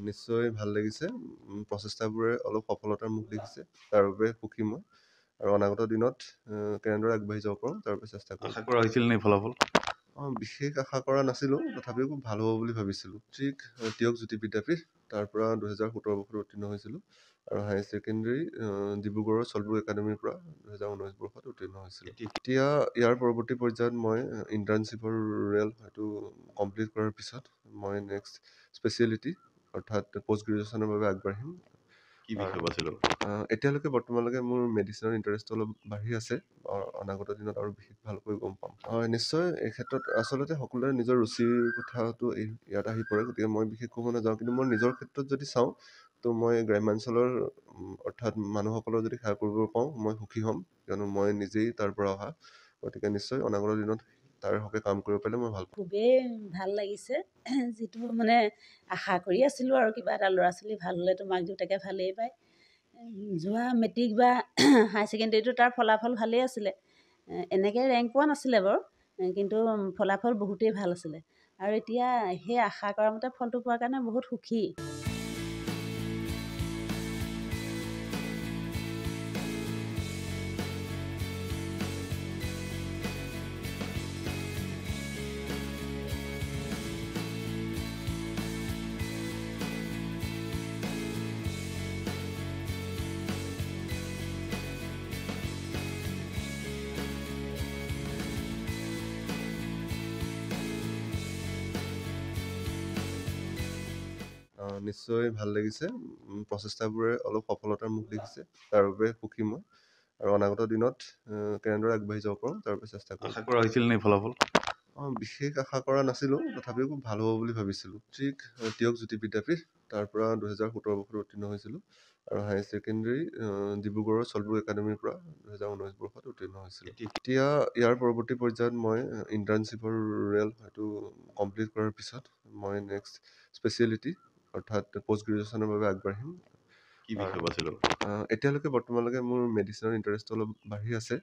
নিশ্চয় ভাল লাগিছে। প্ৰচেষ্টাবোৰে অলপ সফলতাৰ মুখ দেখিছে। তাৰ বাবে সুখী মই। আৰু অনাগত দিনত কেনেদৰে আগবাঢ়ি যাব পাৰোঁ তাৰ বাবে চেষ্টা কৰিম। আশা কৰা হৈছিল নে ফলাফল? বিশেষ আশা কৰা নাছিলোঁ, তথাপিও খুব ভাল হ'ব বুলি ভাবিছিলোঁ। তিয়ক জ্যোতি বিদ্যাপীঠ, তাৰ পৰা 2017 বৰ্ষত উত্তীৰ্ণ হৈছিলোঁ। আৰু হায়াৰ ছেকেণ্ডেৰী ডিব্ৰুগড়ৰ চলবুক একাডেমীৰ পৰা 2019 বৰ্ষত উত্তীৰ্ণ হৈছিলোঁ। এতিয়া ইয়াৰ পৰৱৰ্তী পৰ্যায়ত মই ইণ্টাৰ্ণশ্বিপৰ হয়তো কমপ্লিট কৰাৰ পিছত মই নেক্সট স্পেচিয়েলিটি অৰ্থাৎ পষ্ট গ্ৰেজুৱেশ্যনৰ বাবে আগবাঢ়িম। কি বিষয় বাছি ল'ব? এতিয়ালৈকে বৰ্তমানলৈকে মোৰ মেডিচিনৰ ইণ্টাৰেষ্টটো অলপ বাঢ়ি আছে। অনাগত দিনত আৰু বিশেষ ভালকৈ গম পাম। নিশ্চয় এই ক্ষেত্ৰত আচলতে সকলোৰে নিজৰ ৰুচিৰ কথাটো ইয়াত আহি পৰে, গতিকে মই বিশেষ ক'ব নাযাওঁ। কিন্তু মই নিজৰ ক্ষেত্ৰত যদি চাওঁ, তো মই গ্ৰাম্যাঞ্চলৰ অৰ্থাৎ মানুহসকলৰ যদি সেৱা কৰিব পাওঁ মই সুখী হ'ম, কিয়নো মই নিজেই তাৰ পৰা অহা। গতিকে নিশ্চয় অনাগত দিনত তাৰ হকে কাম কৰিব পাৰিলে মই ভাল পাম। খুবেই ভাল লাগিছে, যিটো মানে আশা কৰি আছিলোঁ আৰু কিবা এটা ল'ৰা ছোৱালী ভাল হ'লেতো মাক দেউতাকে ভালেই পায়। যোৱা মেট্ৰিক বা হায়াৰ ছেকেণ্ডেৰীটো তাৰ ফলাফল ভালেই আছিলে। এনেকৈ ৰেংক পোৱা নাছিলে বাৰু, কিন্তু ফলাফল বহুতেই ভাল আছিলে। আৰু এতিয়া সেই আশা কৰা মতে ফলটো পোৱাৰ কাৰণে বহুত সুখী। নিশ্চয় ভাল লাগিছে। প্ৰচেষ্টাবোৰে অলপ সফলতাৰ মুখ দেখিছে। তাৰ বাবে সুখী মই। আৰু অনাগত দিনত কেনেদৰে আগবাঢ়ি যাব পাৰোঁ তাৰ বাবে চেষ্টা কৰিম। আশা কৰা হৈছিল নে ফলাফল? বিশেষ আশা কৰা নাছিলোঁ, তথাপিও খুব ভাল হ'ব বুলি ভাবিছিলোঁ। তিয়ক জ্যোতি বিদ্যাপীঠ, তাৰ পৰা 2017 বৰ্ষত উত্তীৰ্ণ হৈছিলোঁ। আৰু হায়াৰ ছেকেণ্ডেৰী ডিব্ৰুগড়ৰ চলবুক একাডেমীৰ পৰা 2019 বৰ্ষত উত্তীৰ্ণ হৈছিলোঁ। এতিয়া ইয়াৰ পৰৱৰ্তী পৰ্যায়ত মই ইণ্টাৰ্ণশ্বিপৰ হয়তো কমপ্লিট কৰাৰ পিছত মই নেক্সট স্পেচিয়েলিটি অৰ্থাৎ পষ্ট গ্ৰেজুৱেশ্যনৰ বাবে আগবাঢ়িম। কি বিষয় বাছি ল'ব? এতিয়ালৈকে বৰ্তমানলৈকে মোৰ মেডিচিনৰ ইণ্টাৰেষ্টটো অলপ বাঢ়ি আছে।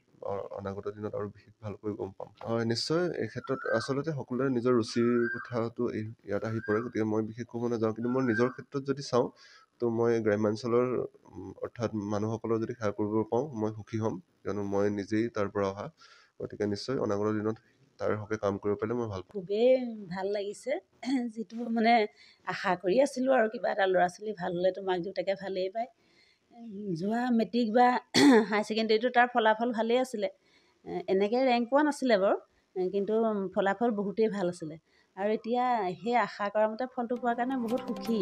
অনাগত দিনত আৰু বিশেষ ভালকৈ গম পাম। নিশ্চয় এই ক্ষেত্ৰত আচলতে সকলোৰে নিজৰ ৰুচিৰ কথাটো ইয়াত আহি পৰে, গতিকে মই বিশেষ ক'ব নাযাওঁ। কিন্তু মই নিজৰ ক্ষেত্ৰত যদি চাওঁ, তো মই গ্ৰাম্যাঞ্চলৰ অৰ্থাৎ মানুহসকলৰ যদি সেৱা কৰিব পাওঁ মই সুখী হ'ম, কিয়নো মই নিজেই তাৰ পৰা অহা। গতিকে নিশ্চয় অনাগত দিনত তাৰ হকে কাম কৰিব পাৰিলে মই ভাল পাম। খুবেই ভাল লাগিছে, যিটো মানে আশা কৰি আছিলোঁ আৰু কিবা এটা ল'ৰা ছোৱালী ভাল হ'লেতো মাক দেউতাকে ভালেই পায়। যোৱা মেট্ৰিক বা হায়াৰ ছেকেণ্ডেৰীটো তাৰ ফলাফল ভালেই আছিলে। এনেকৈ ৰেংক পোৱা নাছিলে বাৰু, কিন্তু ফলাফল বহুতেই ভাল আছিলে। আৰু এতিয়া সেই আশা কৰা মতে ফলটো পোৱাৰ কাৰণে বহুত সুখী।